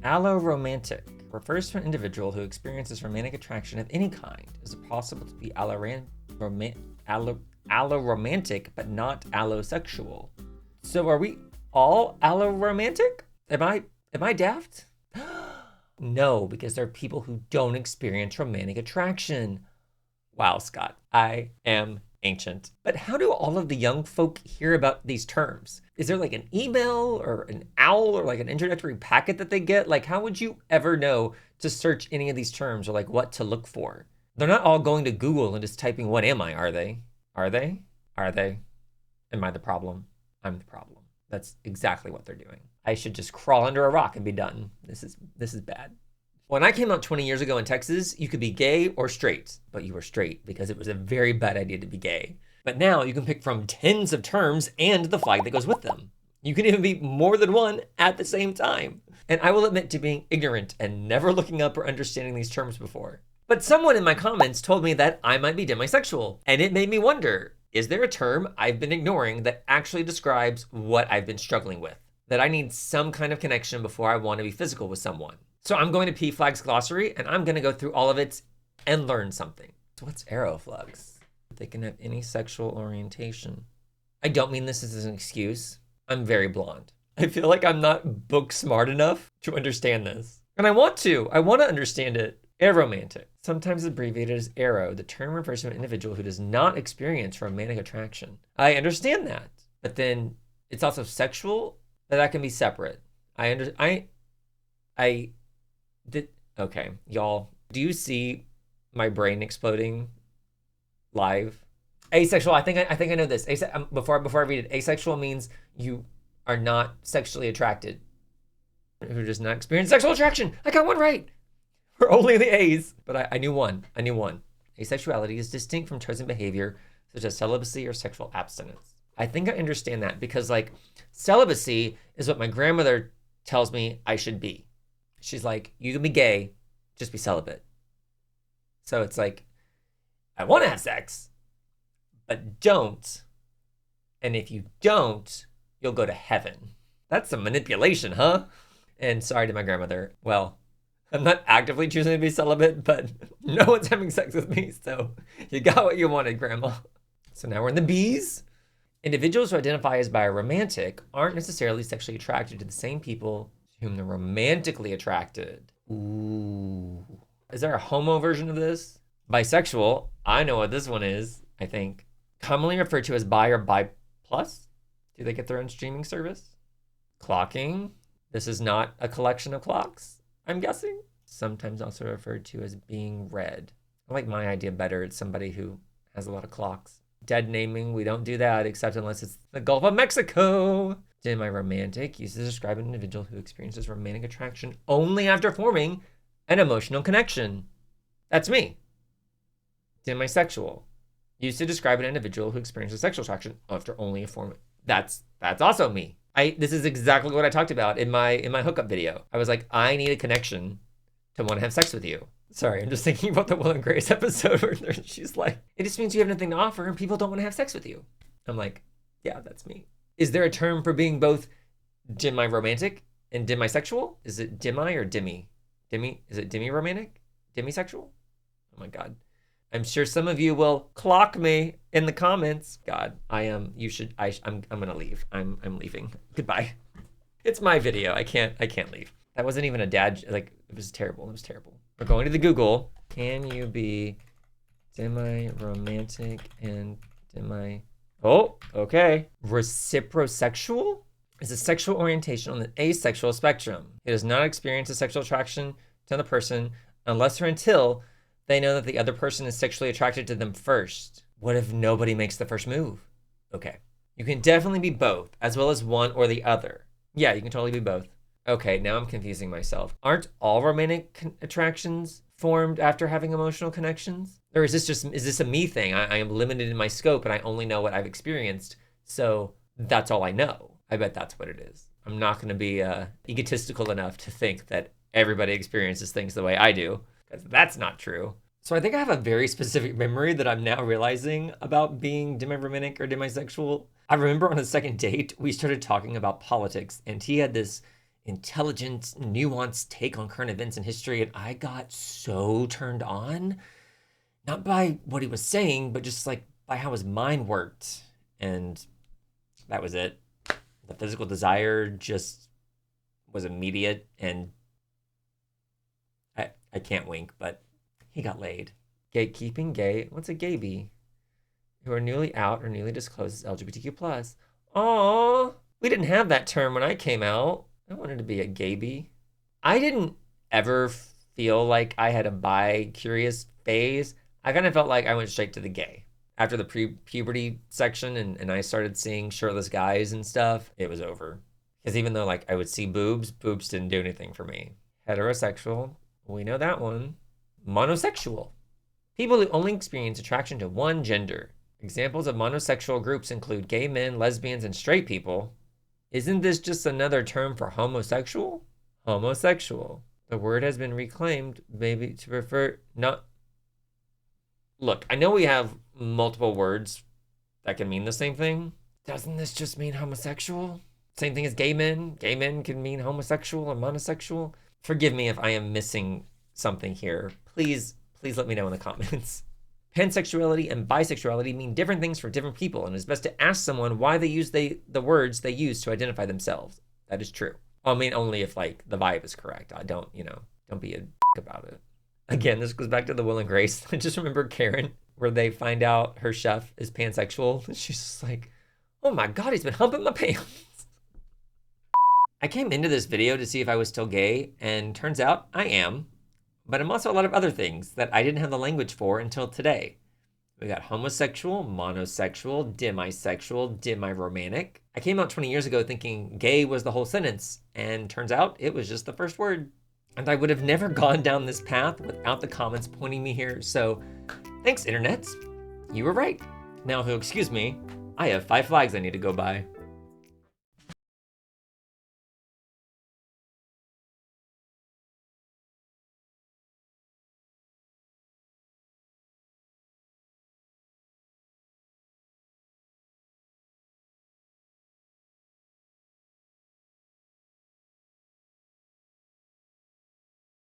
Alloromantic refers to an individual who experiences romantic attraction of any kind. Is it possible to be alloromantic but not allosexual? So are we all alloromantic? Am I daft? No, because there are people who don't experience romantic attraction. Wow, Scott, I am ancient. But how do all of the young folk hear about these terms? Is there like an email or an owl or like an introductory packet that they get? Like, how would you ever know to search any of these terms or like what to look for? They're not all going to Google and just typing, what am I? Are they? Are they? Are they? Am I the problem? I'm the problem. That's exactly what they're doing. I should just crawl under a rock and be done. This is bad. When I came out 20 years ago in Texas, you could be gay or straight, but you were straight because it was a very bad idea to be gay. But now you can pick from tens of terms and the flag that goes with them. You can even be more than one at the same time. And I will admit to being ignorant and never looking up or understanding these terms before. But someone in my comments told me that I might be demisexual, and it made me wonder, is there a term I've been ignoring that actually describes what I've been struggling with? That I need some kind of connection before I want to be physical with someone. So I'm going to PFLAG's glossary and I'm going to go through all of it and learn something. So what's aeroflux? They can have any sexual orientation. I don't mean this as an excuse. I'm very blonde. I feel like I'm not book smart enough to understand this. And I want to understand it. Aromantic, sometimes abbreviated as aro, the term refers to an individual who does not experience romantic attraction. I understand that, but then it's also sexual, but that can be separate. Okay, y'all, do you see my brain exploding live? Asexual, I think I know this. Before I read it, asexual means you are not sexually attracted. Who does not experience sexual attraction. I got one right. For only the A's. But I knew one. Asexuality is distinct from chosen behavior, such as celibacy or sexual abstinence. I think I understand that because, like, celibacy is what my grandmother tells me I should be. She's like, you can be gay, just be celibate. So it's like, I want to have sex, but don't. And if you don't, you'll go to heaven. That's some manipulation, huh? And sorry to my grandmother. Well, I'm not actively choosing to be celibate, but no one's having sex with me, so you got what you wanted, Grandma. So now we're in the B's. Individuals who identify as biromantic aren't necessarily sexually attracted to the same people to whom they're romantically attracted. Ooh. Is there a homo version of this? Bisexual, I know what this one is, I think. Commonly referred to as bi or bi plus. Do they get their own streaming service? Clocking. This is not a collection of clocks, I'm guessing. Sometimes also referred to as being red. I like my idea better. It's somebody who has a lot of clocks. Dead naming, we don't do that except unless it's the Gulf of Mexico. Demiromantic, used to describe an individual who experiences romantic attraction only after forming an emotional connection. That's me. Demisexual, used to describe an individual who experiences sexual attraction after only a form. That's also me. This is exactly what I talked about in my hookup video. I was like, I need a connection to want to have sex with you. Sorry, I'm just thinking about the Will and Grace episode where she's like, it just means you have nothing to offer and people don't want to have sex with you. I'm like, yeah, that's me. Is there a term for being both demiromantic and demisexual? Is it demi or demi? Is it demiromantic? Demisexual? Oh my God. I'm sure some of you will clock me in the comments. God, I'm gonna leave. I'm leaving. Goodbye. It's my video. I can't leave. That wasn't even a dad, like, it was terrible. We're going to the Google. Can you be demiromantic and oh, okay. Reciprosexual is a sexual orientation on the asexual spectrum. It does not experience a sexual attraction to the person unless or until they know that the other person is sexually attracted to them first. What if nobody makes the first move? Okay. You can definitely be both, as well as one or the other. Yeah, you can totally be both. Okay, now I'm confusing myself. Aren't all romantic attractions formed after having emotional connections? Or is this a me thing? I am limited in my scope and I only know what I've experienced, so that's all I know. I bet that's what it is. I'm not going to be egotistical enough to think that everybody experiences things the way I do, because that's not true. So I think I have a very specific memory that I'm now realizing about being demiromantic or demisexual. I remember on a second date, we started talking about politics, and he had this intelligent, nuanced take on current events and history. And I got so turned on, not by what he was saying, but just like by how his mind worked. And that was it. The physical desire just was immediate, and I can't wink, but he got laid. Gatekeeping gay. What's a gayby? Who are newly out or newly disclosed as LGBTQ+. Aww. We didn't have that term when I came out. I wanted to be a gayby. I didn't ever feel like I had a bi-curious phase. I kind of felt like I went straight to the gay. After the pre-puberty section and I started seeing shirtless guys and stuff, it was over. Because even though like I would see boobs didn't do anything for me. Heterosexual, we know that one. Monosexual, people who only experience attraction to one gender. Examples of monosexual groups include gay men, lesbians, and straight people. Isn't this just another term for homosexual? Homosexual. The word has been reclaimed, maybe to refer not. Look, I know we have multiple words that can mean the same thing. Doesn't this just mean homosexual? Same thing as gay men. Gay men can mean homosexual or monosexual. Forgive me if I am missing something here. Please let me know in the comments. Pansexuality and bisexuality mean different things for different people, and it's best to ask someone why they use the words they use to identify themselves. That is true. I mean, only if like the vibe is correct. I don't be a about it. Again, this goes back to the Will and Grace. I just remember Karen, where they find out her chef is pansexual. And she's just like, oh my God, he's been humping my pants. I came into this video to see if I was still gay, and turns out I am. But I'm also a lot of other things that I didn't have the language for until today. We got homosexual, monosexual, demisexual, demiromantic. I came out 20 years ago thinking gay was the whole sentence, and turns out it was just the first word. And I would have never gone down this path without the comments pointing me here, so thanks, internet. You were right. Now, if you'll excuse me, I have 5 flags I need to go by.